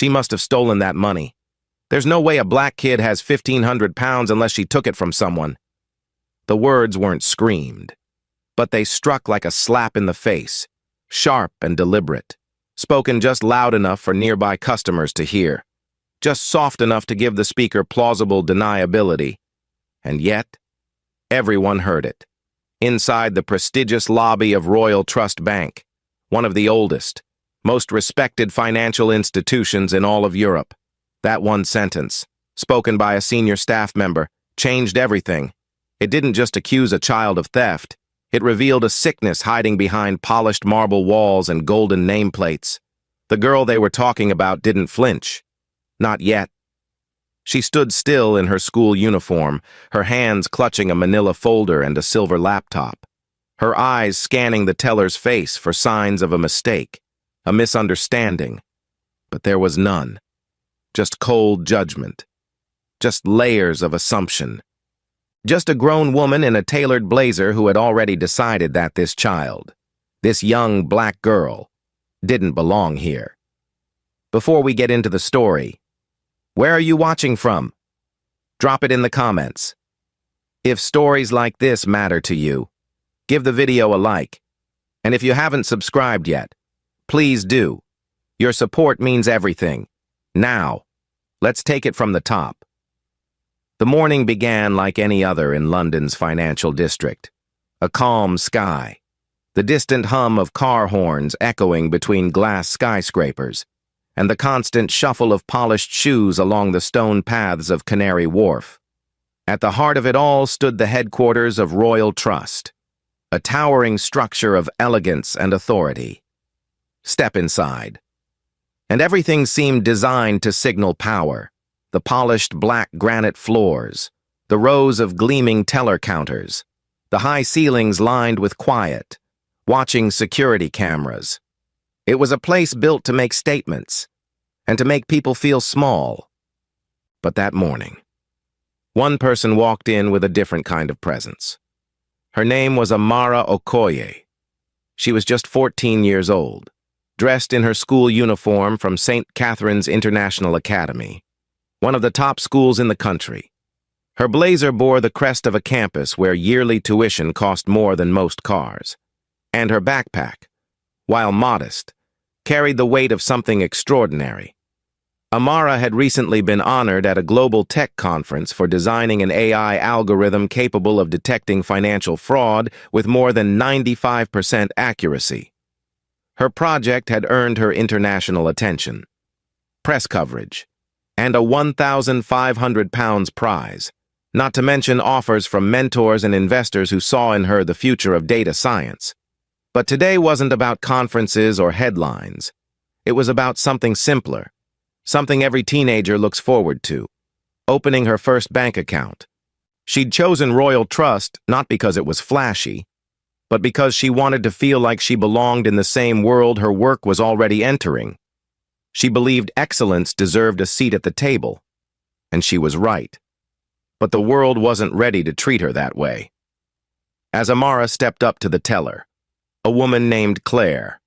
She must have stolen that money. There's no way a black kid has 1,500 pounds unless she took it from someone. The words weren't screamed, but they struck like a slap in the face, sharp and deliberate, spoken just loud enough for nearby customers to hear, just soft enough to give the speaker plausible deniability. And yet, everyone heard it. Inside the prestigious lobby of Royal Trust Bank, one of the oldest, most respected financial institutions in all of Europe. That one sentence, spoken by a senior staff member, changed everything. It didn't just accuse a child of theft. It revealed a sickness hiding behind polished marble walls and golden nameplates. The girl they were talking about didn't flinch. Not yet. She stood still in her school uniform, her hands clutching a manila folder and a silver laptop, her eyes scanning the teller's face for signs of a mistake, a misunderstanding. But there was none. Just cold judgment. Just layers of assumption. Just a grown woman in a tailored blazer who had already decided that this child, this young black girl, didn't belong here. Before we get into the story, where are you watching from? Drop it in the comments. If stories like this matter to you, give the video a like. And if you haven't subscribed yet, please do. Your support means everything. Now, let's take it from the top. The morning began like any other in London's financial district. A calm sky, the distant hum of car horns echoing between glass skyscrapers, and the constant shuffle of polished shoes along the stone paths of Canary Wharf. At the heart of it all stood the headquarters of Royal Trust, a towering structure of elegance and authority. Step inside. And everything seemed designed to signal power. The polished black granite floors, the rows of gleaming teller counters, the high ceilings lined with quiet, watching security cameras. It was a place built to make statements and to make people feel small. But that morning, one person walked in with a different kind of presence. Her name was Amara Okoye. She was just 14 years old, dressed in her school uniform from St. Catherine's International Academy, one of the top schools in the country. Her blazer bore the crest of a campus where yearly tuition cost more than most cars, and her backpack, while modest, carried the weight of something extraordinary. Amara had recently been honored at a global tech conference for designing an AI algorithm capable of detecting financial fraud with more than 95% accuracy. Her project had earned her international attention, press coverage, and a £1,500 prize, not to mention offers from mentors and investors who saw in her the future of data science. But today wasn't about conferences or headlines. It was about something simpler, something every teenager looks forward to: opening her first bank account. She'd chosen Royal Trust not because it was flashy, but because she wanted to feel like she belonged in the same world her work was already entering. She believed excellence deserved a seat at the table, and she was right. But the world wasn't ready to treat her that way. As Amara stepped up to the teller, a woman named Claire,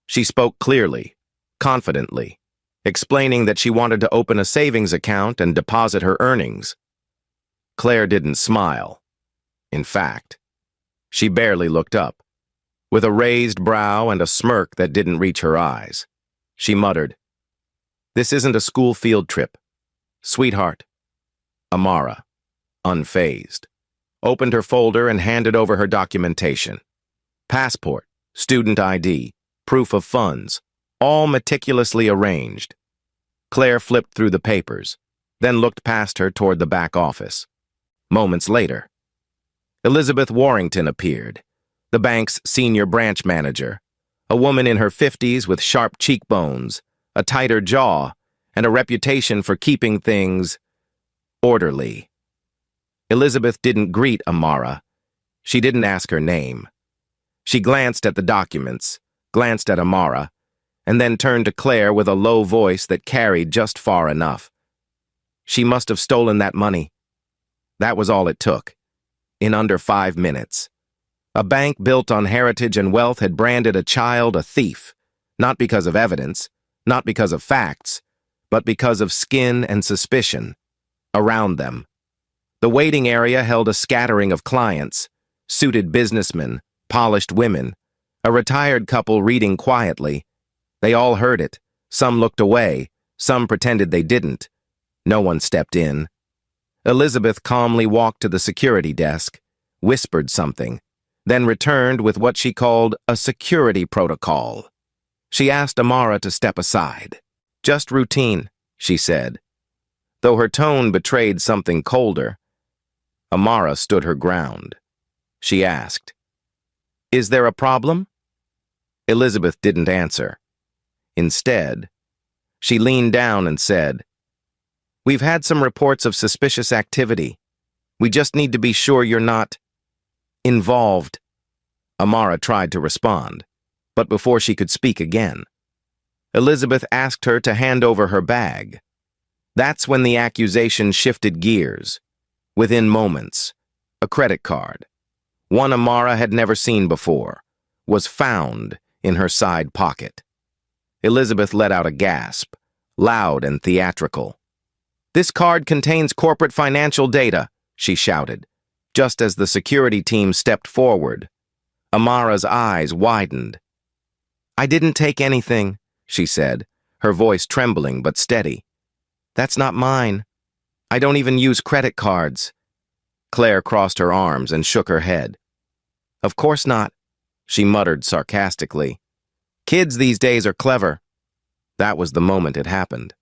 she spoke clearly, confidently, explaining that she wanted to open a savings account and deposit her earnings. Claire didn't smile. In fact, she barely looked up. With a raised brow and a smirk that didn't reach her eyes, she muttered, "This isn't a school field trip, sweetheart." Amara, unfazed, opened her folder and handed over her documentation. Passport, student ID, proof of funds, all meticulously arranged. Claire flipped through the papers, then looked past her toward the back office. Moments later, Elizabeth Warrington appeared, the bank's senior branch manager, a woman in her 50s with sharp cheekbones, a tighter jaw, and a reputation for keeping things orderly. Elizabeth didn't greet Amara. She didn't ask her name. She glanced at the documents, glanced at Amara, and then turned to Claire with a low voice that carried just far enough. She must have stolen that money. That was all it took. In under 5 minutes. A bank built on heritage and wealth had branded a child a thief, not because of evidence, not because of facts, but because of skin and suspicion around them. The waiting area held a scattering of clients, suited businessmen, polished women, a retired couple reading quietly. They all heard it. Some looked away. Some pretended they didn't. No one stepped in. Elizabeth calmly walked to the security desk, whispered something, then returned with what she called a security protocol. She asked Amara to step aside. "Just routine," she said. Though her tone betrayed something colder, Amara stood her ground. She asked, "Is there a problem?" Elizabeth didn't answer. Instead, she leaned down and said, "We've had some reports of suspicious activity. We just need to be sure you're not involved." Amara tried to respond, but before she could speak again, Elizabeth asked her to hand over her bag. That's when the accusation shifted gears. Within moments, a credit card, one Amara had never seen before, was found in her side pocket. Elizabeth let out a gasp, loud and theatrical. "This card contains corporate financial data," she shouted, just as the security team stepped forward. Amara's eyes widened. "I didn't take anything," she said, her voice trembling but steady. "That's not mine. I don't even use credit cards." Claire crossed her arms and shook her head. "Of course not," she muttered sarcastically. "Kids these days are clever." That was the moment it happened.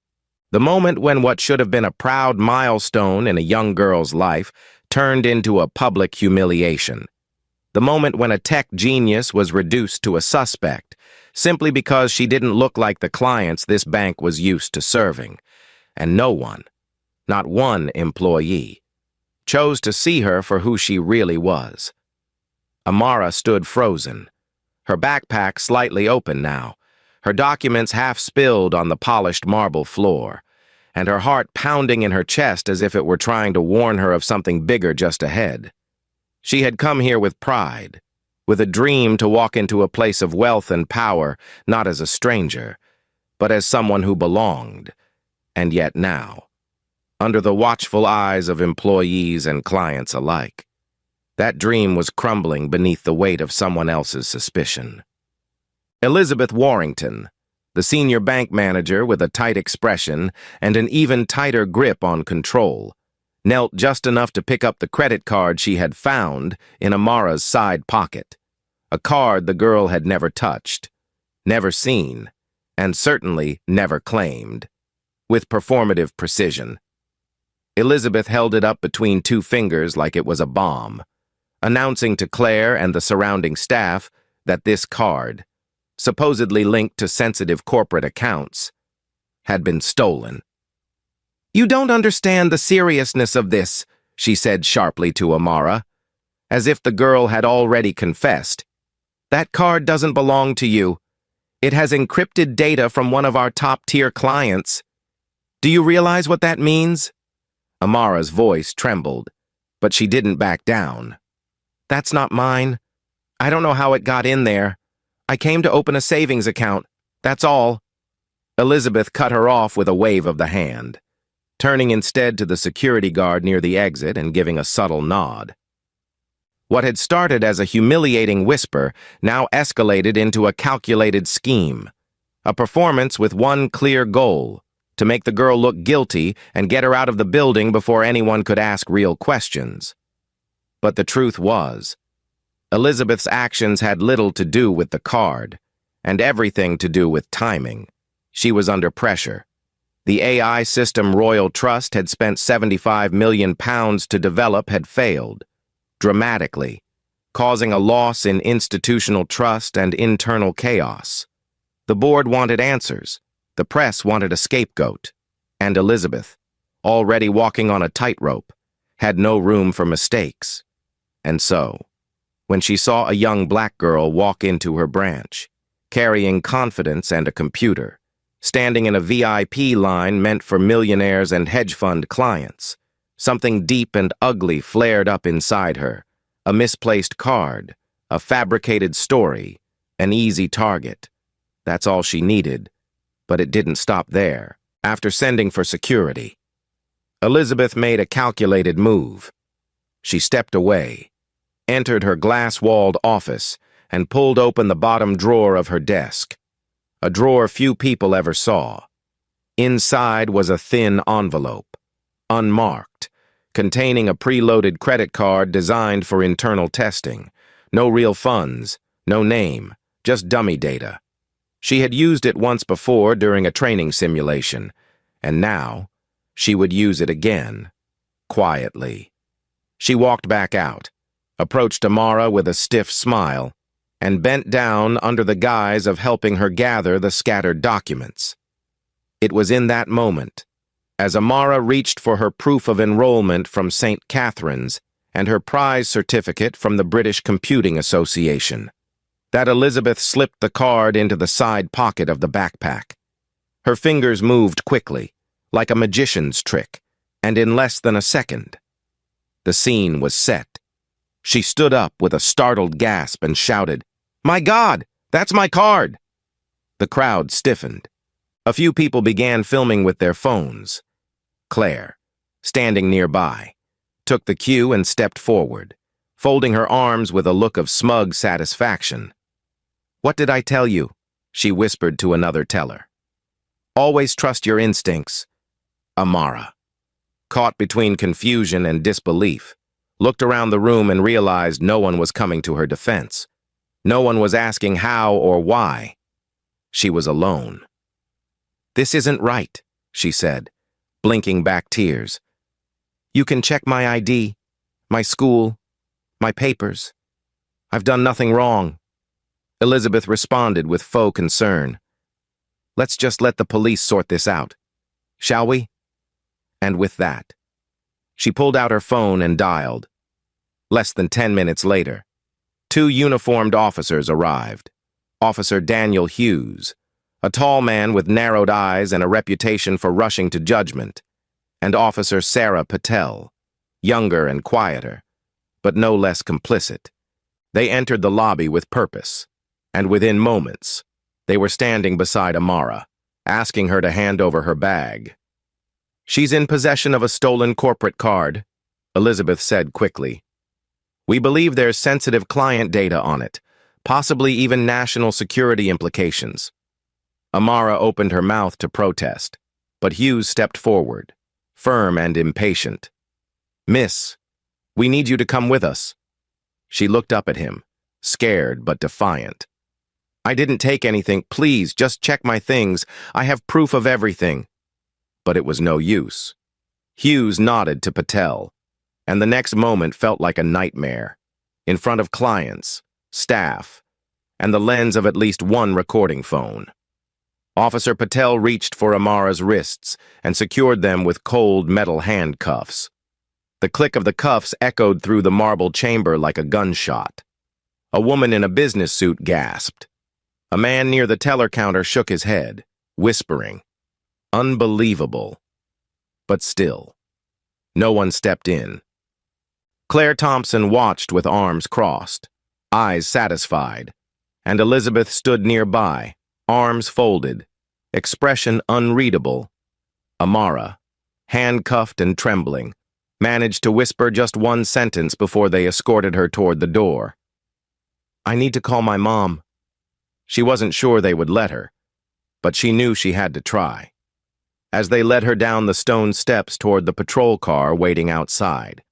The moment when what should have been a proud milestone in a young girl's life turned into a public humiliation. The moment when a tech genius was reduced to a suspect, simply because she didn't look like the clients this bank was used to serving. And no one, not one employee, chose to see her for who she really was. Amara stood frozen, her backpack slightly open now, her documents half spilled on the polished marble floor, and her heart pounding in her chest as if it were trying to warn her of something bigger just ahead. She had come here with pride, with a dream to walk into a place of wealth and power, not as a stranger, but as someone who belonged. And yet now, under the watchful eyes of employees and clients alike, that dream was crumbling beneath the weight of someone else's suspicion. Elizabeth Warrington, the senior bank manager with a tight expression and an even tighter grip on control, knelt just enough to pick up the credit card she had found in Amara's side pocket, a card the girl had never touched, never seen, and certainly never claimed. With performative precision, Elizabeth held it up between two fingers like it was a bomb, announcing to Claire and the surrounding staff that this card, supposedly linked to sensitive corporate accounts, had been stolen. "You don't understand the seriousness of this," she said sharply to Amara, as if the girl had already confessed. "That card doesn't belong to you. It has encrypted data from one of our top-tier clients. Do you realize what that means?" Amara's voice trembled, but she didn't back down. "That's not mine. I don't know how it got in there. I came to open a savings account. That's all." Elizabeth cut her off with a wave of the hand, turning instead to the security guard near the exit and giving a subtle nod. What had started as a humiliating whisper now escalated into a calculated scheme, a performance with one clear goal: to make the girl look guilty and get her out of the building before anyone could ask real questions. But the truth was, Elizabeth's actions had little to do with the card, and everything to do with timing. She was under pressure. The AI system Royal Trust had spent £75 million to develop had failed, dramatically, causing a loss in institutional trust and internal chaos. The board wanted answers. The press wanted a scapegoat. And Elizabeth, already walking on a tightrope, had no room for mistakes. And so, when she saw a young black girl walk into her branch, carrying confidence and a computer, standing in a VIP line meant for millionaires and hedge fund clients, something deep and ugly flared up inside her, a misplaced card, a fabricated story, an easy target. That's all she needed, but it didn't stop there. After sending for security, Elizabeth made a calculated move. She stepped away, entered her glass-walled office, and pulled open the bottom drawer of her desk, a drawer few people ever saw. Inside was a thin envelope, unmarked, containing a preloaded credit card designed for internal testing. No real funds, no name, just dummy data. She had used it once before during a training simulation, and now she would use it again, quietly. She walked back out, approached Amara with a stiff smile, and bent down under the guise of helping her gather the scattered documents. It was in that moment, as Amara reached for her proof of enrollment from St. Catherine's and her prize certificate from the British Computing Association, that Elizabeth slipped the card into the side pocket of the backpack. Her fingers moved quickly, like a magician's trick, and in less than a second, the scene was set. She stood up with a startled gasp and shouted, "My God, that's my card!" The crowd stiffened. A few people began filming with their phones. Claire, standing nearby, took the cue and stepped forward, folding her arms with a look of smug satisfaction. "What did I tell you?" she whispered to another teller. "Always trust your instincts." Amara, caught between confusion and disbelief, looked around the room and realized no one was coming to her defense. No one was asking how or why. She was alone. "This isn't right," she said, blinking back tears. "You can check my ID, my school, my papers. I've done nothing wrong." Elizabeth responded with faux concern. "Let's just let the police sort this out, shall we?" And with that, she pulled out her phone and dialed. Less than 10 minutes later, 2 uniformed officers arrived. Officer Daniel Hughes, a tall man with narrowed eyes and a reputation for rushing to judgment, and Officer Sarah Patel, younger and quieter, but no less complicit. They entered the lobby with purpose, and within moments, they were standing beside Amara, asking her to hand over her bag. "She's in possession of a stolen corporate card," Elizabeth said quickly. "We believe there's sensitive client data on it, possibly even national security implications." Amara opened her mouth to protest, but Hughes stepped forward, firm and impatient. "Miss, we need you to come with us." She looked up at him, scared but defiant. "I didn't take anything. Please, just check my things. I have proof of everything." But it was no use. Hughes nodded to Patel, and the next moment felt like a nightmare, in front of clients, staff, and the lens of at least one recording phone. Officer Patel reached for Amara's wrists and secured them with cold metal handcuffs. The click of the cuffs echoed through the marble chamber like a gunshot. A woman in a business suit gasped. A man near the teller counter shook his head, whispering, "Unbelievable." But still, no one stepped in. Claire Thompson watched with arms crossed, eyes satisfied, and Elizabeth stood nearby, arms folded, expression unreadable. Amara, handcuffed and trembling, managed to whisper just one sentence before they escorted her toward the door. "I need to call my mom." She wasn't sure they would let her, but she knew she had to try. As they led her down the stone steps toward the patrol car waiting outside,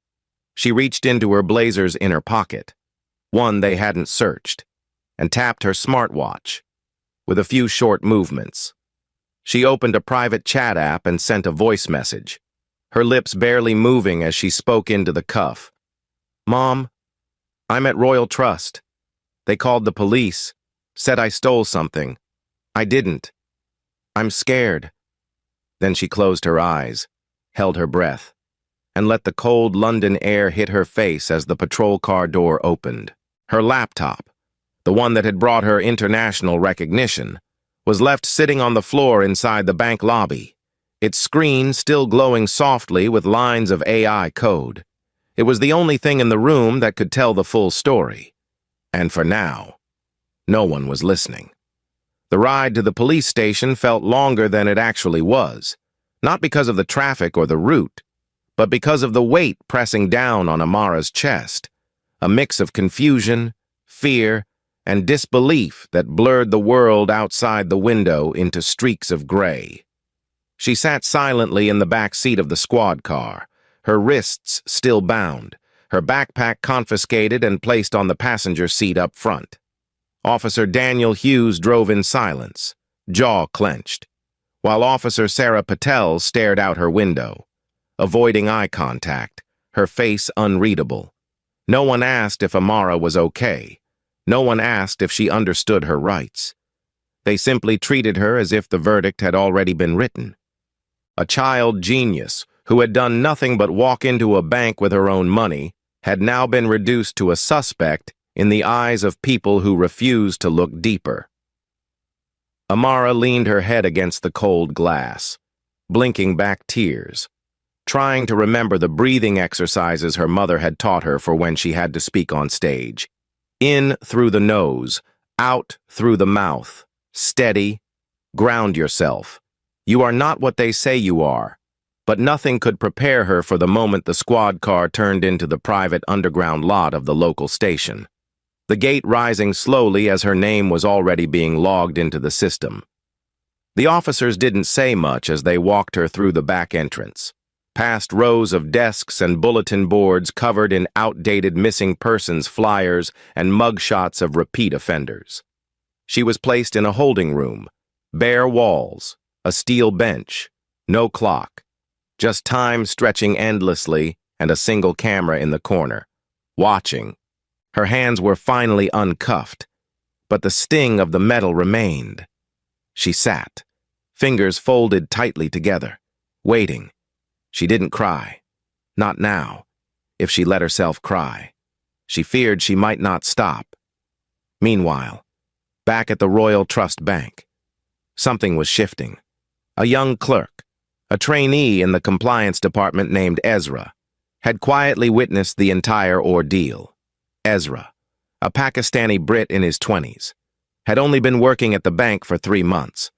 she reached into her blazer's inner pocket, one they hadn't searched, and tapped her smartwatch. With a few short movements, she opened a private chat app and sent a voice message, her lips barely moving as she spoke into the cuff. "Mom, I'm at Royal Trust. They called the police, said I stole something. I didn't. I'm scared." Then she closed her eyes, held her breath, and let the cold London air hit her face as the patrol car door opened. Her laptop, the one that had brought her international recognition, was left sitting on the floor inside the bank lobby, its screen still glowing softly with lines of AI code. It was the only thing in the room that could tell the full story. And for now, no one was listening. The ride to the police station felt longer than it actually was. Not because of the traffic or the route, but because of the weight pressing down on Amara's chest, a mix of confusion, fear, and disbelief that blurred the world outside the window into streaks of gray. She sat silently in the back seat of the squad car, her wrists still bound, her backpack confiscated and placed on the passenger seat up front. Officer Daniel Hughes drove in silence, jaw clenched, while Officer Sarah Patel stared out her window, avoiding eye contact, her face unreadable. No one asked if Amara was okay. No one asked if she understood her rights. They simply treated her as if the verdict had already been written. A child genius who had done nothing but walk into a bank with her own money had now been reduced to a suspect in the eyes of people who refused to look deeper. Amara leaned her head against the cold glass, blinking back tears, trying to remember the breathing exercises her mother had taught her for when she had to speak on stage. In through the nose, out through the mouth, steady, ground yourself. You are not what they say you are. But nothing could prepare her for the moment the squad car turned into the private underground lot of the local station, the gate rising slowly as her name was already being logged into the system. The officers didn't say much as they walked her through the back entrance, past rows of desks and bulletin boards covered in outdated missing persons flyers and mugshots of repeat offenders. She was placed in a holding room, bare walls, a steel bench, no clock, just time stretching endlessly and a single camera in the corner, watching. Her hands were finally uncuffed, but the sting of the metal remained. She sat, fingers folded tightly together, waiting. She didn't cry. Not now. If she let herself cry. She feared she might not stop. Meanwhile, back at the Royal Trust Bank, something was shifting. A young clerk, a trainee in the compliance department named Ezra, had quietly witnessed the entire ordeal. Ezra, a Pakistani Brit in his 20s, had only been working at the bank for 3 months,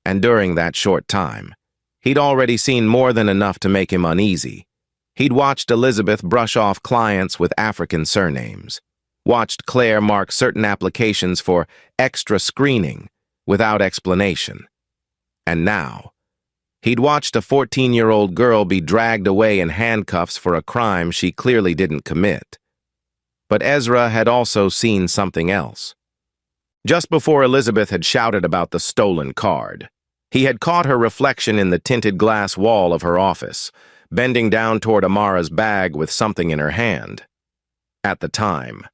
and during that short time, he'd already seen more than enough to make him uneasy. He'd watched Elizabeth brush off clients with African surnames, watched Claire mark certain applications for extra screening without explanation. And now, he'd watched a 14-year-old girl be dragged away in handcuffs for a crime she clearly didn't commit. But Ezra had also seen something else. Just before Elizabeth had shouted about the stolen card, he had caught her reflection in the tinted glass wall of her office, bending down toward Amara's bag with something in her hand. At the time,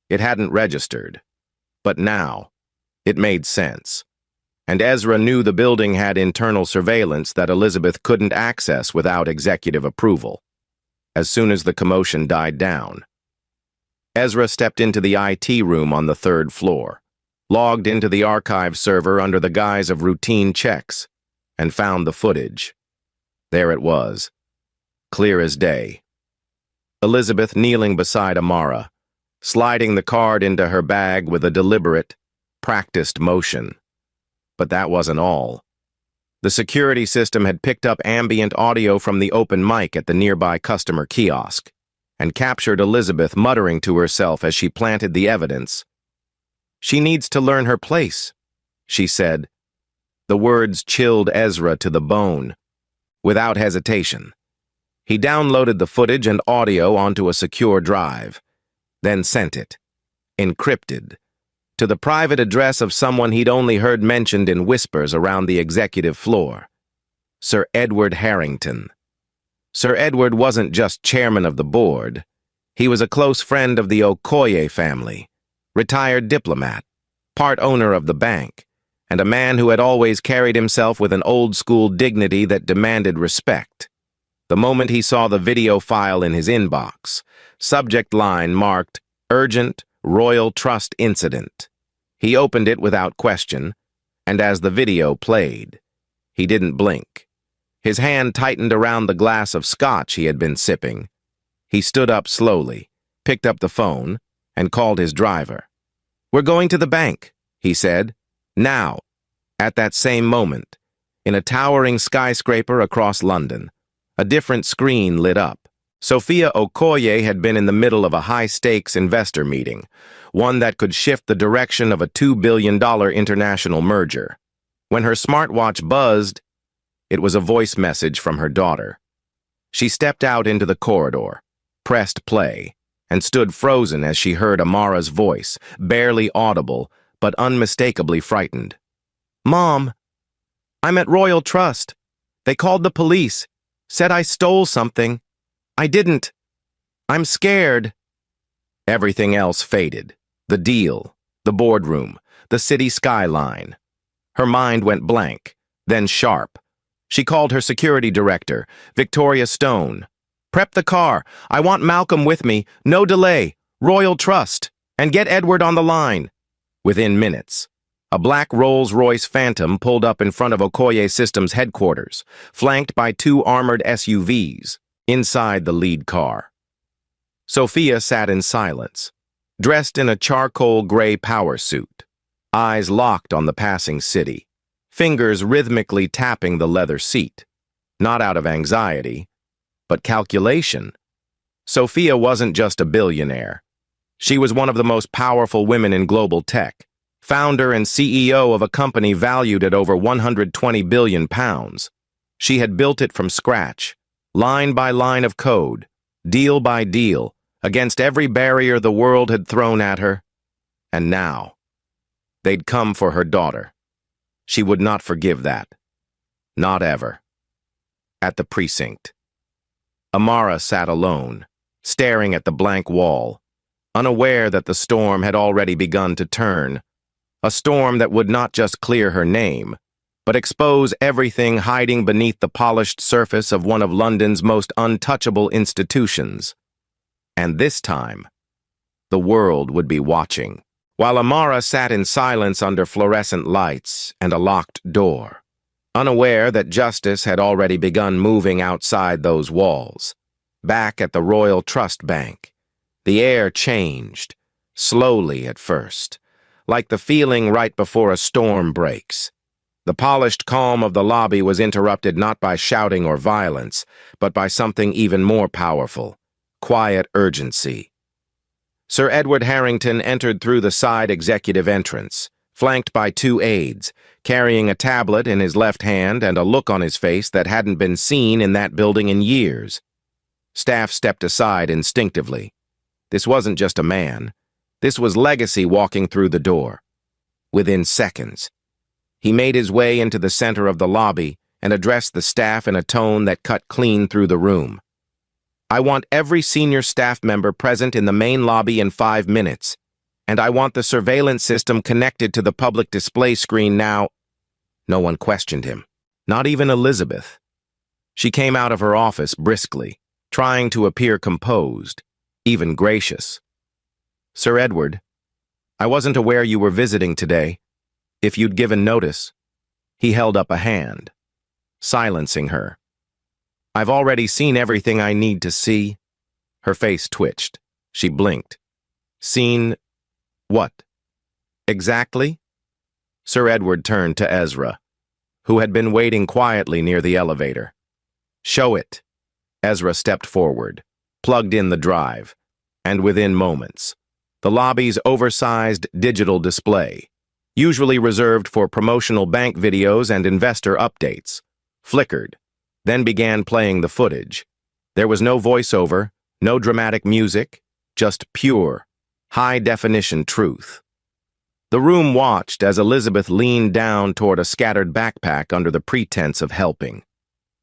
it hadn't registered, but now, it made sense. And Ezra knew the building had internal surveillance that Elizabeth couldn't access without executive approval. As soon as the commotion died down, Ezra stepped into the IT room on the 3rd floor, logged into the archive server under the guise of routine checks, and found the footage. There it was, clear as day. Elizabeth kneeling beside Amara, sliding the card into her bag with a deliberate, practiced motion. But that wasn't all. The security system had picked up ambient audio from the open mic at the nearby customer kiosk and captured Elizabeth muttering to herself as she planted the evidence. "She needs to learn her place," she said. The words chilled Ezra to the bone. Without hesitation, he downloaded the footage and audio onto a secure drive, then sent it, encrypted, to the private address of someone he'd only heard mentioned in whispers around the executive floor, Sir Edward Harrington. Sir Edward wasn't just chairman of the board. He was a close friend of the Okoye family, retired diplomat, part owner of the bank, and a man who had always carried himself with an old-school dignity that demanded respect. The moment he saw the video file in his inbox, subject line marked, "Urgent Royal Trust Incident." He opened it without question, and as the video played, he didn't blink. His hand tightened around the glass of scotch he had been sipping. He stood up slowly, picked up the phone, and called his driver. "We're going to the bank," he said. "Now." At that same moment, in a towering skyscraper across London. A different screen lit up. Sophia Okoye had been in the middle of a high-stakes investor meeting, one that could shift the direction of a $2 billion international merger. When her smartwatch buzzed, it was a voice message from her daughter. She stepped out into the corridor, pressed play, and stood frozen as she heard Amara's voice, barely audible, but unmistakably frightened. "Mom, I'm at Royal Trust. They called the police, said I stole something. I didn't. I'm scared." Everything else faded. The deal, the boardroom, the city skyline. Her mind went blank, then sharp. She called her security director, Victoria Stone. "Prep the car. I want Malcolm with me. No delay. Royal Trust. And get Edward on the line." Within minutes, a black Rolls-Royce Phantom pulled up in front of Okoye Systems headquarters, flanked by 2 armored SUVs. Inside the lead car, Sophia sat in silence, dressed in a charcoal gray power suit, eyes locked on the passing city, fingers rhythmically tapping the leather seat, not out of anxiety, but calculation. Sophia wasn't just a billionaire. She was one of the most powerful women in global tech, founder and CEO of a company valued at over £120 billion. She had built it from scratch, line by line of code, deal by deal, against every barrier the world had thrown at her. And now, they'd come for her daughter. She would not forgive that. Not ever. At the precinct, Amara sat alone, staring at the blank wall, unaware that the storm had already begun to turn. A storm that would not just clear her name, but expose everything hiding beneath the polished surface of one of London's most untouchable institutions. And this time, the world would be watching. While Amara sat in silence under fluorescent lights and a locked door, unaware that justice had already begun moving outside those walls. Back at the Royal Trust Bank, the air changed, slowly at first, like the feeling right before a storm breaks. The polished calm of the lobby was interrupted not by shouting or violence, but by something even more powerful: quiet urgency. Sir Edward Harrington entered through the side executive entrance, flanked by 2 aides, carrying a tablet in his left hand and a look on his face that hadn't been seen in that building in years. Staff stepped aside instinctively. This wasn't just a man. This was legacy walking through the door. Within seconds, he made his way into the center of the lobby and addressed the staff in a tone that cut clean through the room. "I want every senior staff member present in the main lobby in 5 minutes, and I want the surveillance system connected to the public display screen now." No one questioned him, not even Elizabeth. She came out of her office briskly, trying to appear composed, even gracious. "Sir Edward, I wasn't aware you were visiting today. If you'd given notice." He held up a hand, silencing her. "I've already seen everything I need to see." Her face twitched. She blinked. "Seen what? Exactly?" Sir Edward turned to Ezra, who had been waiting quietly near the elevator. "Show it." Ezra stepped forward, plugged in the drive, and within moments, the lobby's oversized digital display, usually reserved for promotional bank videos and investor updates, flickered, then began playing the footage. There was no voiceover, no dramatic music, just pure, high-definition truth. The room watched as Elizabeth leaned down toward a scattered backpack under the pretense of helping.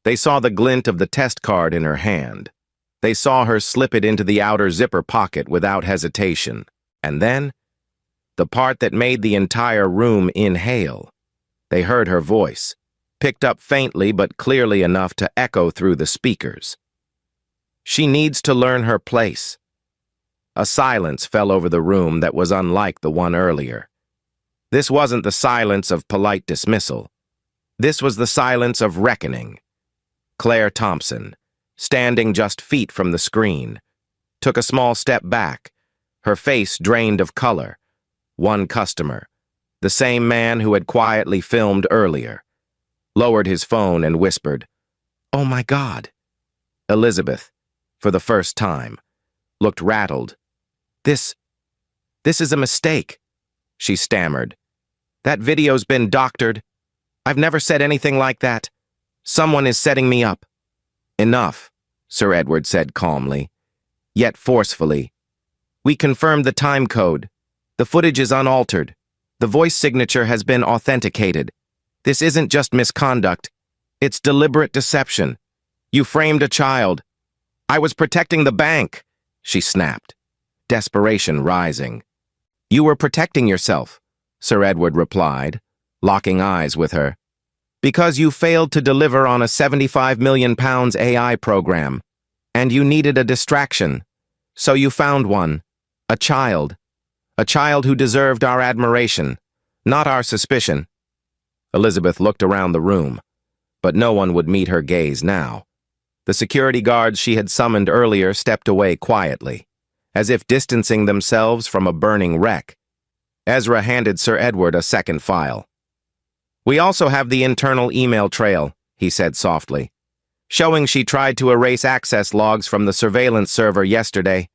They saw the glint of the test card in her hand. They saw her slip it into the outer zipper pocket without hesitation. And then, the part that made the entire room inhale. They heard her voice, picked up faintly but clearly enough to echo through the speakers. "She needs to learn her place." A silence fell over the room that was unlike the one earlier. This wasn't the silence of polite dismissal. This was the silence of reckoning. Claire Thompson, standing just feet from the screen, took a small step back, her face drained of color. One customer, the same man who had quietly filmed earlier. lowered his phone and whispered, "Oh my God." Elizabeth, for the first time, looked rattled. This is a mistake," she stammered. "That video's been doctored. I've never said anything like that. Someone is setting me up." "Enough," Sir Edward said calmly, yet forcefully. "We confirmed the time code. The footage is unaltered. The voice signature has been authenticated. This isn't just misconduct. It's deliberate deception. You framed a child." "I was protecting the bank," she snapped, desperation rising. "You were protecting yourself," Sir Edward replied, locking eyes with her, "because you failed to deliver on a £75 million AI program, and you needed a distraction. So you found one, a child who deserved our admiration, not our suspicion." Elizabeth looked around the room, but no one would meet her gaze now. The security guards she had summoned earlier stepped away quietly, as if distancing themselves from a burning wreck. Ezra handed Sir Edward a second file. "We also have the internal email trail," he said softly, "showing she tried to erase access logs from the surveillance server yesterday.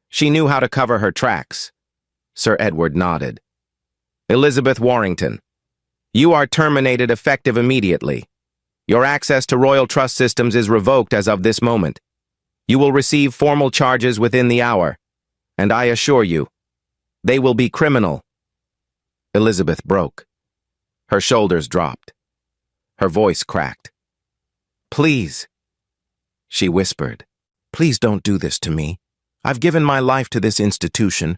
She knew how to cover her tracks." Sir Edward nodded. "Elizabeth Warrington, you are terminated effective immediately. Your access to Royal Trust systems is revoked as of this moment. You will receive formal charges within the hour, and I assure you, they will be criminal." Elizabeth broke. Her shoulders dropped. Her voice cracked. "Please," she whispered, "please don't do this to me. I've given my life to this institution.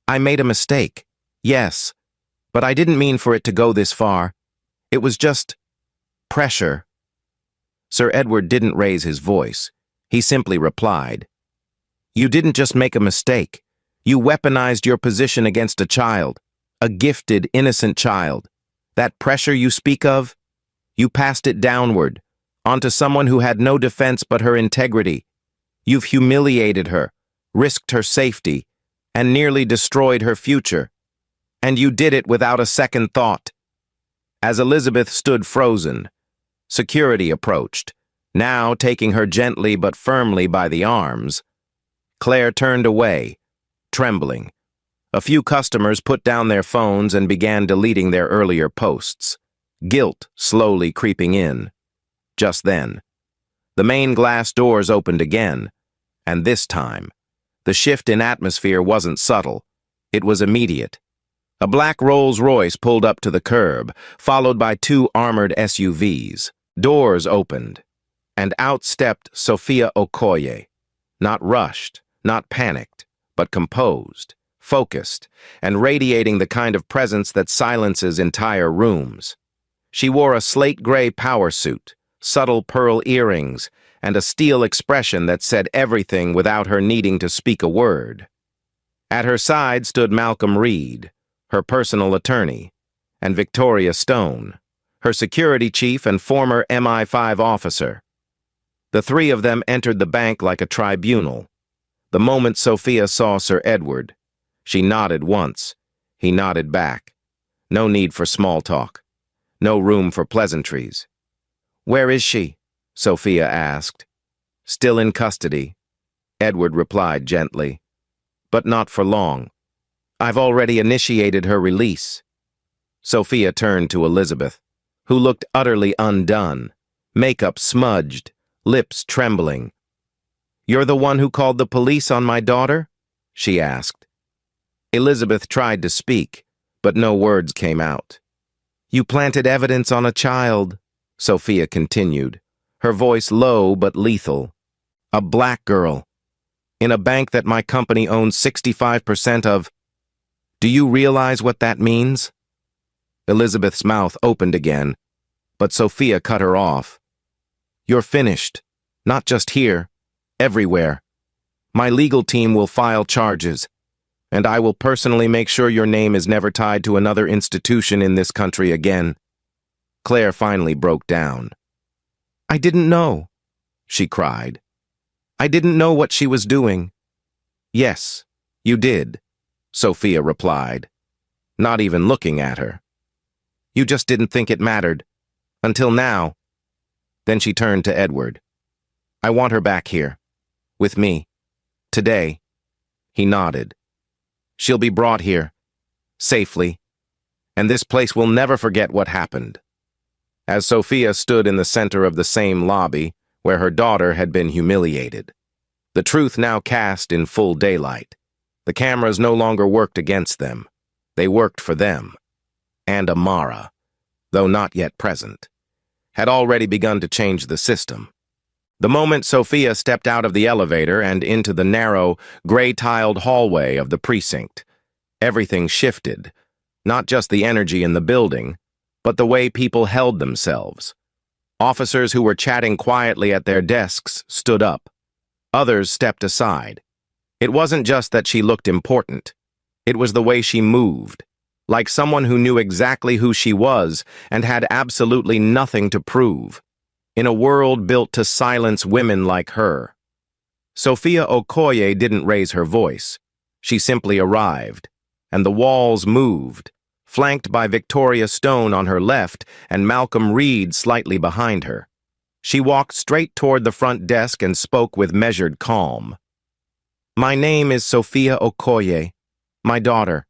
I made a mistake, yes, but I didn't mean for it to go this far. It was just pressure." Sir Edward didn't raise his voice. He simply replied, "You didn't just make a mistake. You weaponized your position against a child, a gifted, innocent child. That pressure you speak of, you passed it downward, onto someone who had no defense but her integrity. You've humiliated her, risked her safety, and nearly destroyed her future. And you did it without a second thought." As Elizabeth stood frozen, security approached, now taking her gently but firmly by the arms. Claire turned away, trembling. A few customers put down their phones and began deleting their earlier posts, guilt slowly creeping in. Just then, the main glass doors opened again, and this time, the shift in atmosphere wasn't subtle. It was immediate. A black Rolls-Royce pulled up to the curb, followed by two armored SUVs. Doors opened, and out stepped Sophia Okoye, not rushed, not panicked, but composed, focused, and radiating the kind of presence that silences entire rooms. She wore a slate-gray power suit, subtle pearl earrings, and a steel expression that said everything without her needing to speak a word. At her side stood Malcolm Reed, her personal attorney, and Victoria Stone, her security chief and former MI5 officer. The three of them entered the bank like a tribunal. The moment Sophia saw Sir Edward, she nodded once. He nodded back. No need for small talk. No room for pleasantries. "Where is she?" Sophia asked. "Still in custody," Edward replied gently. "But not for long. I've already initiated her release." Sophia turned to Elizabeth, who looked utterly undone, makeup smudged, lips trembling. "You're the one who called the police on my daughter?" she asked. Elizabeth tried to speak, but no words came out. "You planted evidence on a child," Sophia continued, her voice low but lethal. "A black girl, in a bank that my company owns 65% of. Do you realize what that means?" Elizabeth's mouth opened again, but Sophia cut her off. "You're finished. Not just here, everywhere. My legal team will file charges, and I will personally make sure your name is never tied to another institution in this country again." Claire finally broke down. "I didn't know," she cried. "I didn't know what she was doing." "Yes, you did," Sophia replied, not even looking at her. "You just didn't think it mattered, Until now. Then she turned to Edward. I want her back here. With me. Today. He nodded. She'll be brought here. Safely. And this place will never forget what happened. As Sophia stood in the center of the same lobby where her daughter had been humiliated, the truth now cast in full daylight. The cameras no longer worked against them. They worked for them. And Amara, though not yet present, had already begun to change the system. The moment Sophia stepped out of the elevator and into the narrow, gray-tiled hallway of the precinct, everything shifted, not just the energy in the building, but the way people held themselves. Officers who were chatting quietly at their desks stood up. Others stepped aside. It wasn't just that she looked important. It was the way she moved, like someone who knew exactly who she was and had absolutely nothing to prove, in a world built to silence women like her. Sophia Okoye didn't raise her voice. She simply arrived, and the walls moved, flanked by Victoria Stone on her left and Malcolm Reed slightly behind her. She walked straight toward the front desk and spoke with measured calm. My name is Sophia Okoye. My daughter,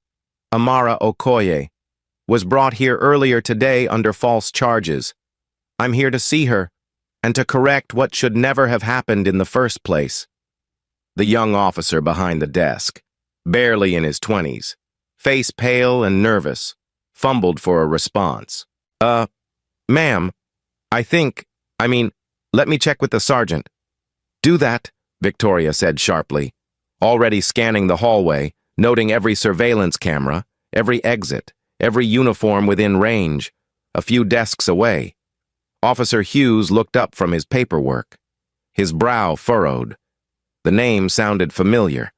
Amara Okoye, was brought here earlier today under false charges. I'm here to see her and to correct what should never have happened in the first place. The young officer behind the desk, barely in his 20s, face pale and nervous, fumbled for a response. Ma'am, let me check with the sergeant. Do that, Victoria said sharply, already scanning the hallway, noting every surveillance camera, every exit, every uniform within range, a few desks away. Officer Hughes looked up from his paperwork. His brow furrowed. The name sounded familiar.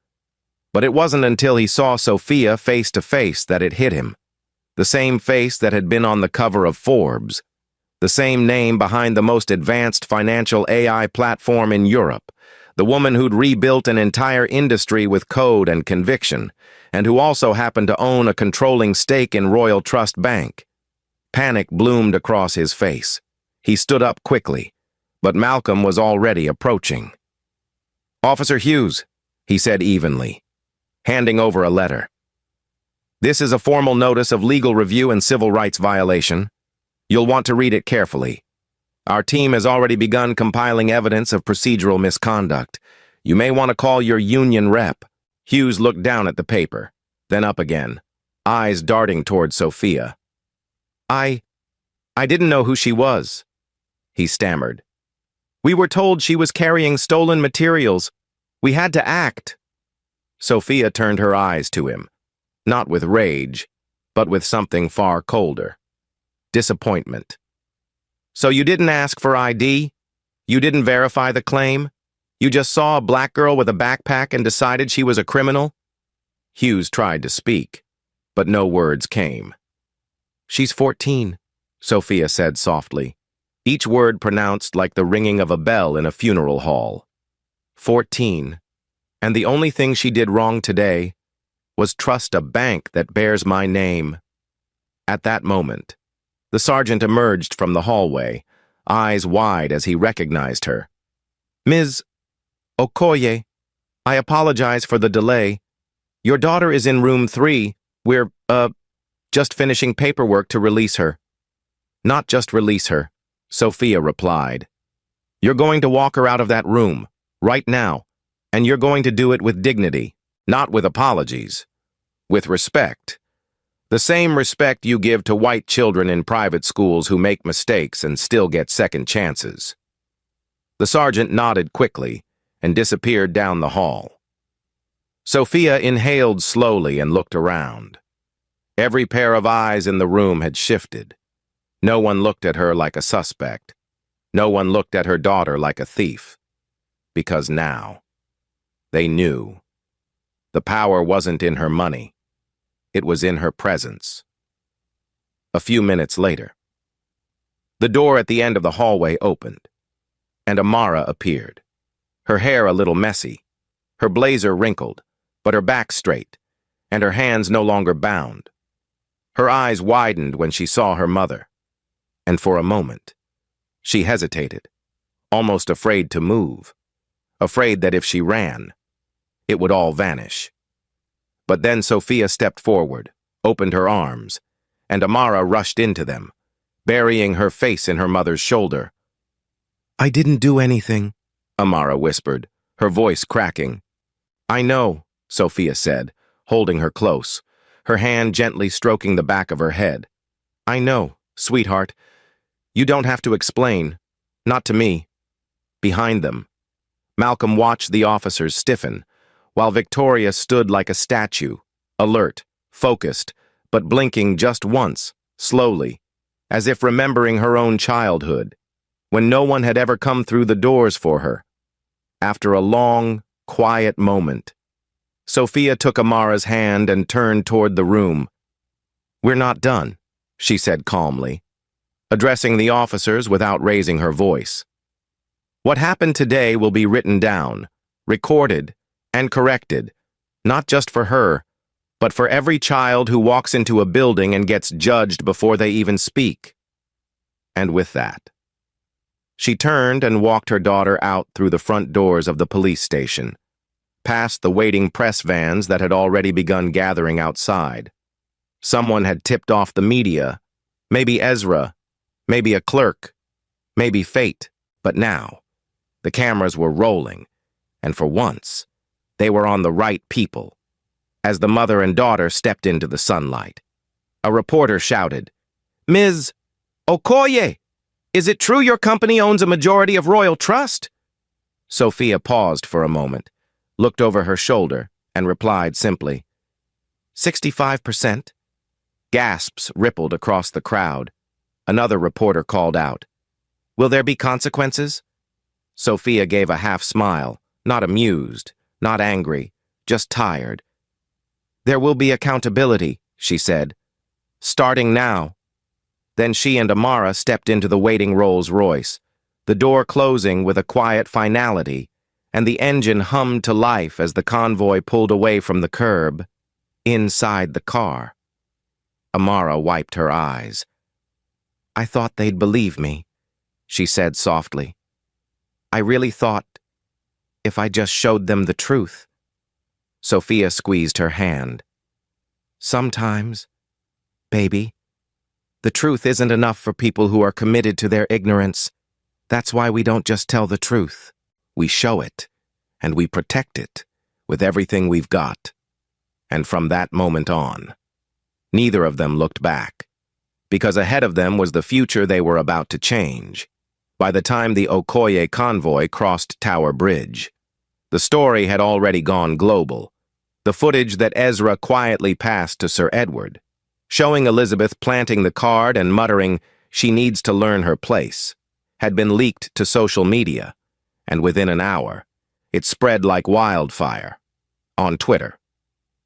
But it wasn't until he saw Sophia face to face that it hit him. The same face that had been on the cover of Forbes. The same name behind the most advanced financial AI platform in Europe. The woman who'd rebuilt an entire industry with code and conviction, and who also happened to own a controlling stake in Royal Trust Bank. Panic bloomed across his face. He stood up quickly, but Malcolm was already approaching. Officer Hughes, he said evenly, handing over a letter. This is a formal notice of legal review and civil rights violation. You'll want to read it carefully. Our team has already begun compiling evidence of procedural misconduct. You may want to call your union rep. Hughes looked down at the paper, then up again, eyes darting toward Sophia. I didn't know who she was, he stammered. We were told she was carrying stolen materials. We had to act. Sophia turned her eyes to him, not with rage, but with something far colder. Disappointment. So you didn't ask for ID? You didn't verify the claim? You just saw a black girl with a backpack and decided she was a criminal? Hughes tried to speak, but no words came. She's 14, Sophia said softly, each word pronounced like the ringing of a bell in a funeral hall. 14. And the only thing she did wrong today was trust a bank that bears my name. At that moment, the sergeant emerged from the hallway, eyes wide as he recognized her. Ms. Okoye, I apologize for the delay. Your daughter is in room 3. We're, just finishing paperwork to release her. Not just release her, Sophia replied. You're going to walk her out of that room, right now, and you're going to do it with dignity, not with apologies, with respect. The same respect you give to white children in private schools who make mistakes and still get second chances. The sergeant nodded quickly and disappeared down the hall. Sophia inhaled slowly and looked around. Every pair of eyes in the room had shifted. No one looked at her like a suspect. No one looked at her daughter like a thief. Because now, they knew. The power wasn't in her money. It was in her presence. A few minutes later, the door at the end of the hallway opened, and Amara appeared. Her hair a little messy, her blazer wrinkled, but her back straight, and her hands no longer bound. Her eyes widened when she saw her mother. And for a moment, she hesitated, almost afraid to move, afraid that if she ran, it would all vanish. But then Sophia stepped forward, opened her arms, and Amara rushed into them, burying her face in her mother's shoulder. "I didn't do anything," Amara whispered, her voice cracking. "I know," Sophia said, holding her close, her hand gently stroking the back of her head. "I know, sweetheart. You don't have to explain. Not to me." Behind them, Malcolm watched the officers stiffen, while Victoria stood like a statue, alert, focused, but blinking just once, slowly, as if remembering her own childhood, when no one had ever come through the doors for her. After a long, quiet moment, Sophia took Amara's hand and turned toward the room. "We're not done," she said calmly, addressing the officers without raising her voice. "What happened today will be written down, recorded, and corrected, not just for her, but for every child who walks into a building and gets judged before they even speak." And with that, she turned and walked her daughter out through the front doors of the police station, past the waiting press vans that had already begun gathering outside. Someone had tipped off the media, maybe Ezra, maybe a clerk, maybe fate, but now, the cameras were rolling, and for once, they were on the right people. As the mother and daughter stepped into the sunlight, a reporter shouted, "Ms. Okoye, is it true your company owns a majority of Royal Trust?" Sophia paused for a moment, looked over her shoulder, and replied simply, 65%. Gasps rippled across the crowd. Another reporter called out, "Will there be consequences?" Sophia gave a half smile, not amused, not angry, just tired. "There will be accountability," she said, "starting now." Then she and Amara stepped into the waiting Rolls-Royce, the door closing with a quiet finality, and the engine hummed to life as the convoy pulled away from the curb, inside the car. Amara wiped her eyes. "I thought they'd believe me," she said softly. "I really thought if I just showed them the truth." Sophia squeezed her hand. "Sometimes, baby, the truth isn't enough for people who are committed to their ignorance. That's why we don't just tell the truth. We show it, and we protect it with everything we've got." And from that moment on, neither of them looked back, because ahead of them was the future they were about to change. By the time the Okoye convoy crossed Tower Bridge, the story had already gone global. The footage that Ezra quietly passed to Sir Edward, showing Elizabeth planting the card and muttering, "She needs to learn her place," had been leaked to social media, and within an hour, it spread like wildfire. On Twitter,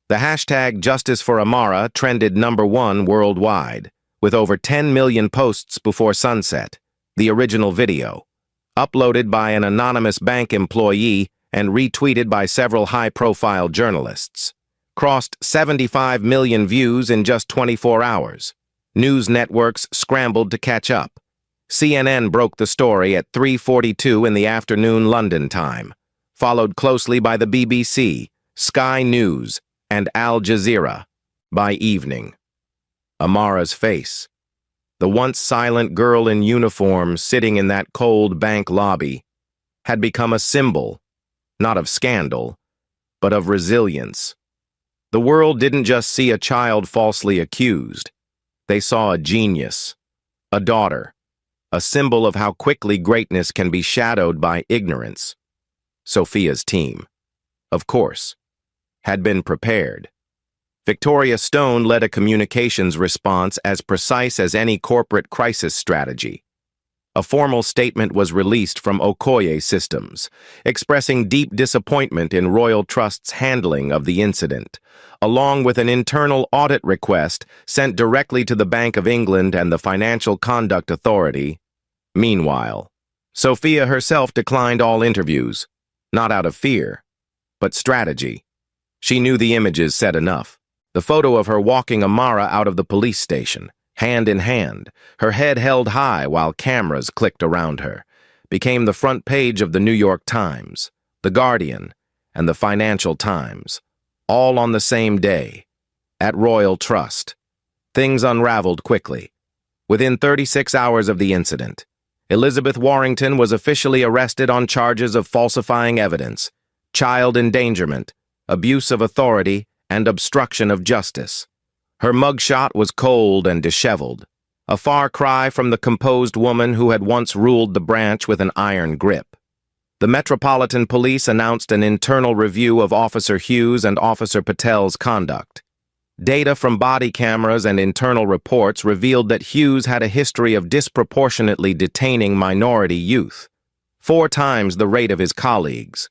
the hashtag Justice for Amara trended #1 worldwide, with over 10 million posts before sunset. The original video, uploaded by an anonymous bank employee and retweeted by several high-profile journalists, crossed 75 million views in just 24 hours. News networks scrambled to catch up. CNN broke the story at 3:42 in the afternoon London time, followed closely by the BBC, Sky News, and Al Jazeera. By evening, Amara's face, the once silent girl in uniform sitting in that cold bank lobby, had become a symbol, not of scandal, but of resilience. The world didn't just see a child falsely accused. They saw a genius, a daughter, a symbol of how quickly greatness can be shadowed by ignorance. Sophia's team, of course, had been prepared. Victoria Stone led a communications response as precise as any corporate crisis strategy. A formal statement was released from Okoye Systems, expressing deep disappointment in Royal Trust's handling of the incident, along with an internal audit request sent directly to the Bank of England and the Financial Conduct Authority. Meanwhile, Sophia herself declined all interviews, not out of fear, but strategy. She knew the images said enough. The photo of her walking Amara out of the police station, hand in hand, her head held high while cameras clicked around her, became the front page of the New York Times, The Guardian, and the Financial Times, all on the same day, at Royal Trust. Things unraveled quickly. Within 36 hours of the incident, Elizabeth Warrington was officially arrested on charges of falsifying evidence, child endangerment, abuse of authority, and obstruction of justice. Her mugshot was cold and disheveled, a far cry from the composed woman who had once ruled the branch with an iron grip. The Metropolitan Police announced an internal review of Officer Hughes and Officer Patel's conduct. Data from body cameras and internal reports revealed that Hughes had a history of disproportionately detaining minority youth, 4 times the rate of his colleagues.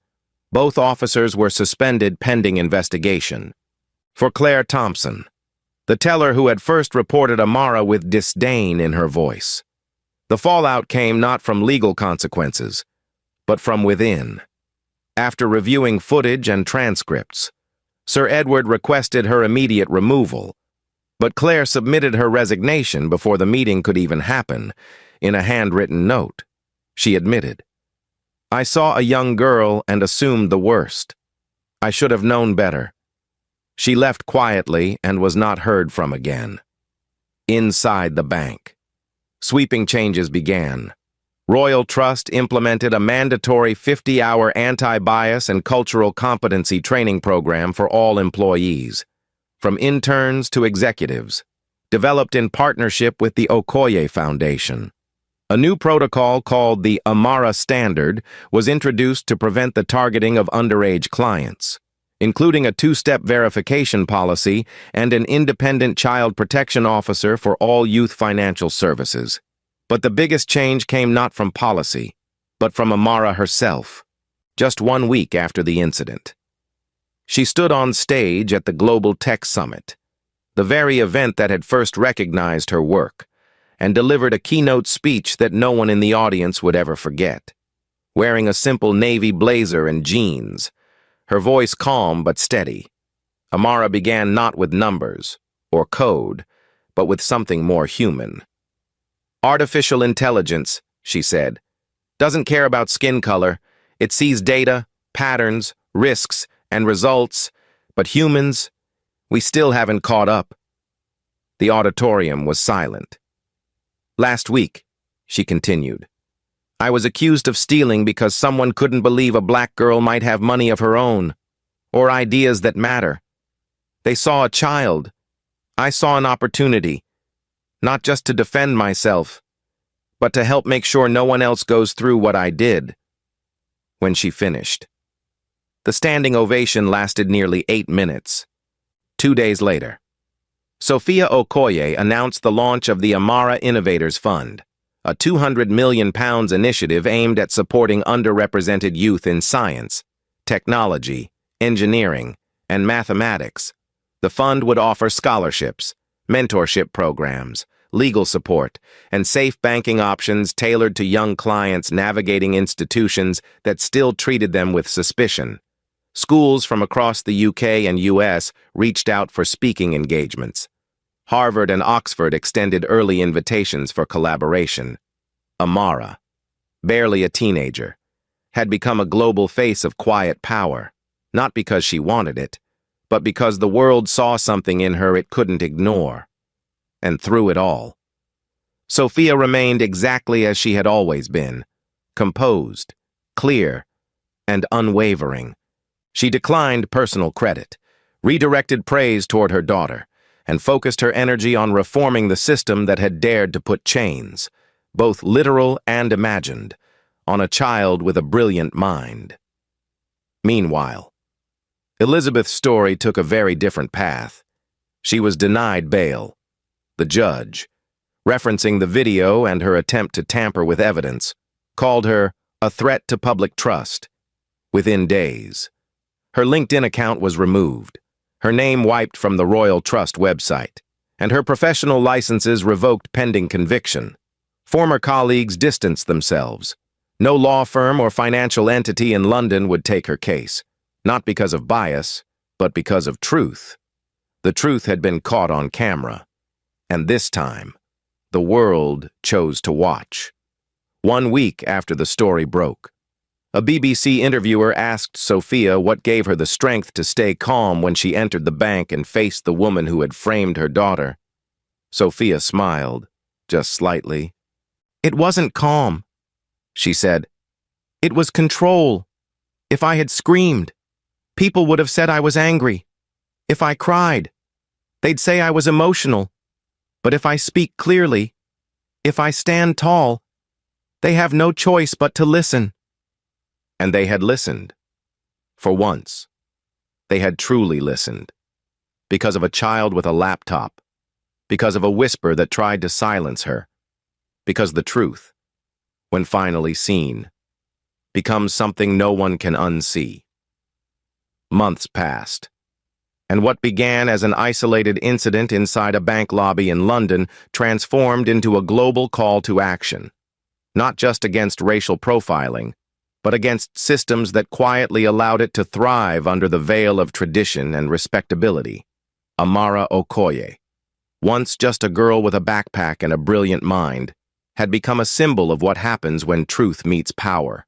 Both officers were suspended pending investigation. For Claire Thompson, the teller who had first reported Amara with disdain in her voice, the fallout came not from legal consequences, but from within. After reviewing footage and transcripts, Sir Edward requested her immediate removal, but Claire submitted her resignation before the meeting could even happen. In a handwritten note, she admitted, "I saw a young girl and assumed the worst. I should have known better." She left quietly and was not heard from again. Inside the bank, sweeping changes began. Royal Trust implemented a mandatory 50-hour anti-bias and cultural competency training program for all employees, from interns to executives, developed in partnership with the Okoye Foundation. A new protocol called the Amara Standard was introduced to prevent the targeting of underage clients, including a 2-step verification policy and an independent child protection officer for all youth financial services. But the biggest change came not from policy, but from Amara herself, just 1 week after the incident. She stood on stage at the Global Tech Summit, the very event that had first recognized her work, and delivered a keynote speech that no one in the audience would ever forget. Wearing a simple navy blazer and jeans, her voice calm but steady, Amara began not with numbers or code, but with something more human. "Artificial intelligence," she said, "doesn't care about skin color. It sees data, patterns, risks, and results, but humans, we still haven't caught up." The auditorium was silent. "Last week," she continued, "I was accused of stealing because someone couldn't believe a black girl might have money of her own, or ideas that matter. They saw a child. I saw an opportunity, not just to defend myself, but to help make sure no one else goes through what I did." When she finished, the standing ovation lasted nearly 8 minutes. 2 days later, Sophia Okoye announced the launch of the Amara Innovators Fund, a £200 million initiative aimed at supporting underrepresented youth in science, technology, engineering, and mathematics. The fund would offer scholarships, mentorship programs, legal support, and safe banking options tailored to young clients navigating institutions that still treated them with suspicion. Schools from across the UK and US reached out for speaking engagements. Harvard and Oxford extended early invitations for collaboration. Amara, barely a teenager, had become a global face of quiet power, not because she wanted it, but because the world saw something in her it couldn't ignore. And through it all, Sophia remained exactly as she had always been, composed, clear, and unwavering. She declined personal credit, redirected praise toward her daughter, and focused her energy on reforming the system that had dared to put chains, both literal and imagined, on a child with a brilliant mind. Meanwhile, Elizabeth's story took a very different path. She was denied bail. The judge, referencing the video and her attempt to tamper with evidence, called her a threat to public trust. Within days, her LinkedIn account was removed, her name wiped from the Royal Trust website, and her professional licenses revoked pending conviction. Former colleagues distanced themselves. No law firm or financial entity in London would take her case, not because of bias, but because of truth. The truth had been caught on camera. And this time, The world chose to watch. 1 week after the story broke, a BBC interviewer asked Sophia what gave her the strength to stay calm when she entered the bank and faced the woman who had framed her daughter. Sophia smiled, just slightly. "It wasn't calm," she said. "It was control. If I had screamed, people would have said I was angry. If I cried, they'd say I was emotional. But if I speak clearly, if I stand tall, they have no choice but to listen." And they had listened. For once, they had truly listened. Because of a child with a laptop. Because of a whisper that tried to silence her. Because the truth, when finally seen, becomes something no one can unsee. Months passed, and what began as an isolated incident inside a bank lobby in London transformed into a global call to action, not just against racial profiling, but against systems that quietly allowed it to thrive under the veil of tradition and respectability. Amara Okoye, once just a girl with a backpack and a brilliant mind, had become a symbol of what happens when truth meets power.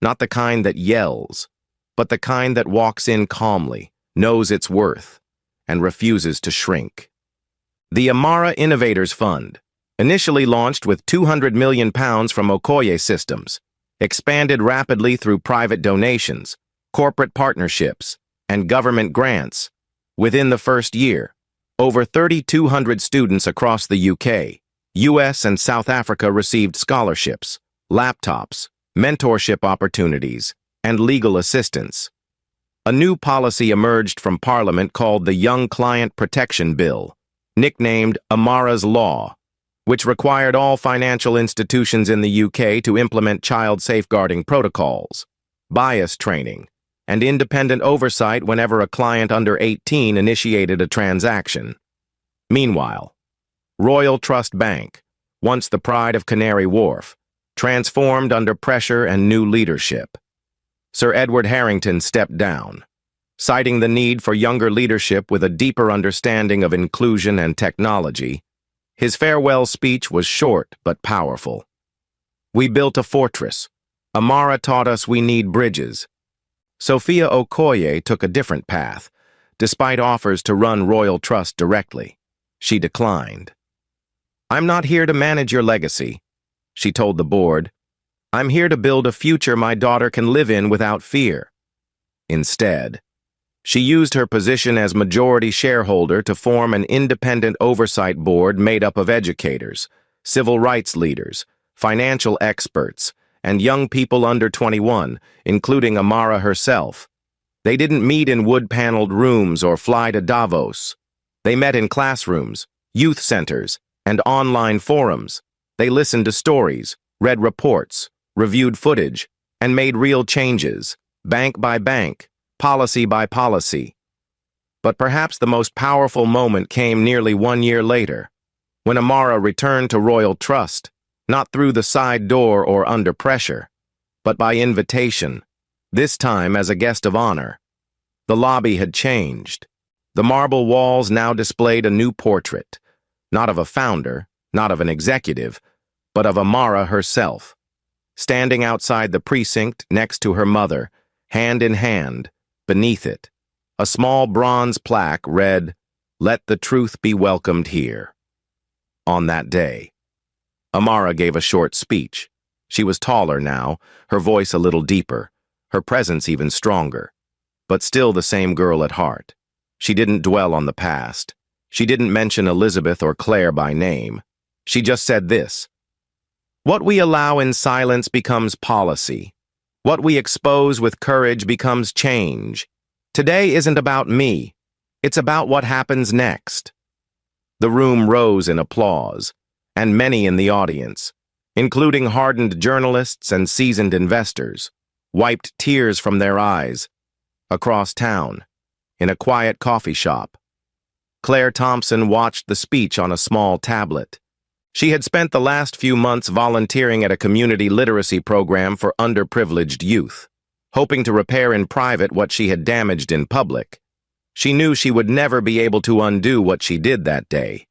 Not the kind that yells, but the kind that walks in calmly, knows its worth, and refuses to shrink. The Amara Innovators Fund, initially launched with £200 million from Okoye Systems, expanded rapidly through private donations, corporate partnerships, and government grants. Within the first year, over 3,200 students across the UK, US, and South Africa received scholarships, laptops, mentorship opportunities, and legal assistance. A new policy emerged from Parliament called the Young Client Protection Bill, nicknamed Amara's Law, which required all financial institutions in the UK to implement child safeguarding protocols, bias training, and independent oversight whenever a client under 18 initiated a transaction. Meanwhile, Royal Trust Bank, once the pride of Canary Wharf, transformed under pressure and new leadership. Sir Edward Harrington stepped down, citing the need for younger leadership with a deeper understanding of inclusion and technology. His farewell speech was short but powerful. "We built a fortress. Amara taught us we need bridges." Sophia Okoye took a different path. Despite offers to run Royal Trust directly, she declined. "I'm not here to manage your legacy," she told the board. "I'm here to build a future my daughter can live in without fear." Instead, she used her position as majority shareholder to form an independent oversight board made up of educators, civil rights leaders, financial experts, and young people under 21, including Amara herself. They didn't meet in wood-paneled rooms or fly to Davos. They met in classrooms, youth centers, and online forums. They listened to stories, read reports, reviewed footage, and made real changes, bank by bank, policy by policy. But perhaps the most powerful moment came nearly 1 year later, when Amara returned to Royal Trust, not through the side door or under pressure, but by invitation, this time as a guest of honor. The lobby had changed. The marble walls now displayed a new portrait, not of a founder, not of an executive, but of Amara herself, standing outside the precinct next to her mother, hand in hand. Beneath it, a small bronze plaque read, "Let the truth be welcomed here." On that day, Amara gave a short speech. She was taller now, her voice a little deeper, her presence even stronger, but still the same girl at heart. She didn't dwell on the past. She didn't mention Elizabeth or Claire by name. She just said this: "What we allow in silence becomes policy. What we expose with courage becomes change. Today isn't about me. It's about what happens next." The room rose in applause, and many in the audience, including hardened journalists and seasoned investors, wiped tears from their eyes. Across town, in a quiet coffee shop, Claire Thompson watched the speech on a small tablet. She had spent the last few months volunteering at a community literacy program for underprivileged youth, hoping to repair in private what she had damaged in public. She knew she would never be able to undo what she did that day.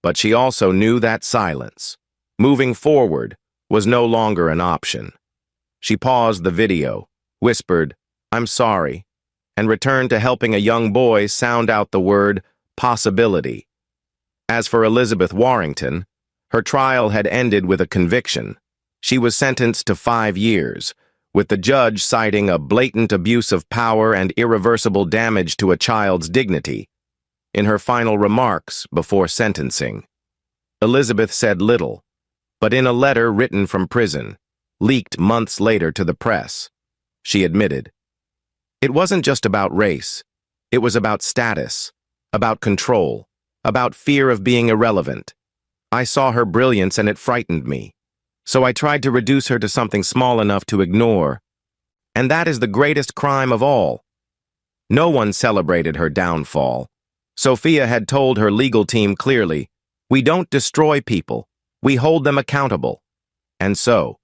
But she also knew that silence, moving forward, was no longer an option. She paused the video, whispered, "I'm sorry," and returned to helping a young boy sound out the word possibility. As for Elizabeth Warrington, her trial had ended with a conviction. She was sentenced to 5 years, with the judge citing a blatant abuse of power and irreversible damage to a child's dignity. In her final remarks before sentencing, Elizabeth said little, but in a letter written from prison, leaked months later to the press, she admitted, "It wasn't just about race. It was about status, about control, about fear of being irrelevant. I saw her brilliance and it frightened me. So I tried to reduce her to something small enough to ignore. And that is the greatest crime of all." No one celebrated her downfall. Sophia had told her legal team clearly, "We don't destroy people. We hold them accountable." And so,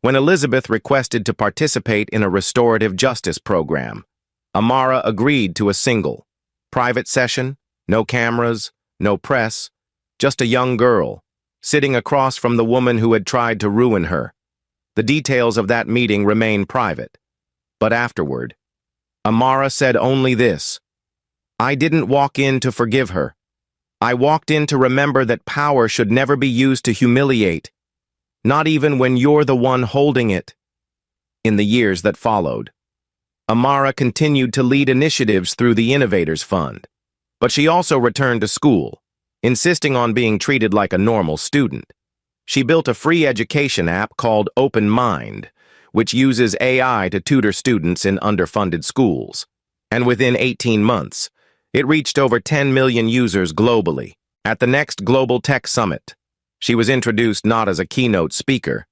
when Elizabeth requested to participate in a restorative justice program, Amara agreed to a single, private session, no cameras, no press, just a young girl, sitting across from the woman who had tried to ruin her. The details of that meeting remain private. But afterward, Amara said only this: "I didn't walk in to forgive her. I walked in to remember that power should never be used to humiliate, not even when you're the one holding it." In the years that followed, Amara continued to lead initiatives through the Innovators Fund, but she also returned to school, insisting on being treated like a normal student. She built a free education app called Open Mind, which uses AI to tutor students in underfunded schools. And within 18 months, it reached over 10 million users globally. At the next Global Tech Summit, she was introduced not as a keynote speaker,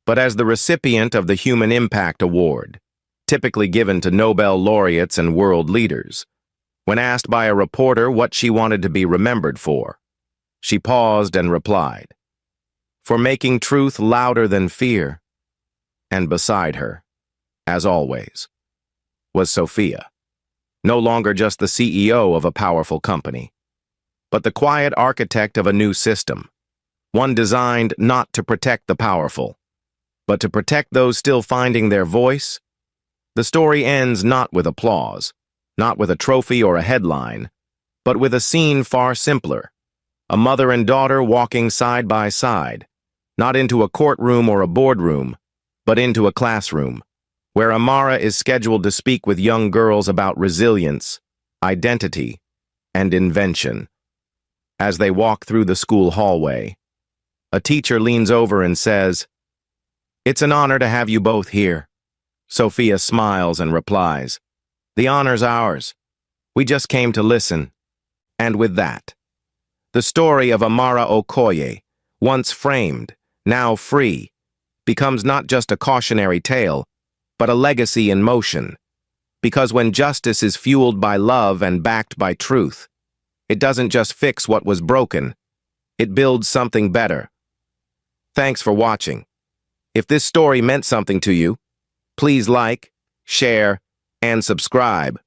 but as the recipient of the Human Impact Award, typically given to Nobel laureates and world leaders. When asked by a reporter what she wanted to be remembered for, she paused and replied, "For making truth louder than fear." And beside her, as always, was Sophia, no longer just the CEO of a powerful company, but the quiet architect of a new system, one designed not to protect the powerful, but to protect those still finding their voice. The story ends not with applause, not with a trophy or a headline, but with a scene far simpler: a mother and daughter walking side by side, not into a courtroom or a boardroom, but into a classroom, where Amara is scheduled to speak with young girls about resilience, identity, and invention. As they walk through the school hallway, a teacher leans over and says, "It's an honor to have you both here." Sophia smiles and replies, "The honor's ours. We just came to listen." And with that, the story of Amara Okoye, once framed, now free, becomes not just a cautionary tale, but a legacy in motion. Because when justice is fueled by love and backed by truth, it doesn't just fix what was broken, it builds something better. Thanks for watching. If this story meant something to you, please like, share, and subscribe.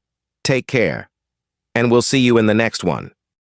Take care, and we'll see you in the next one.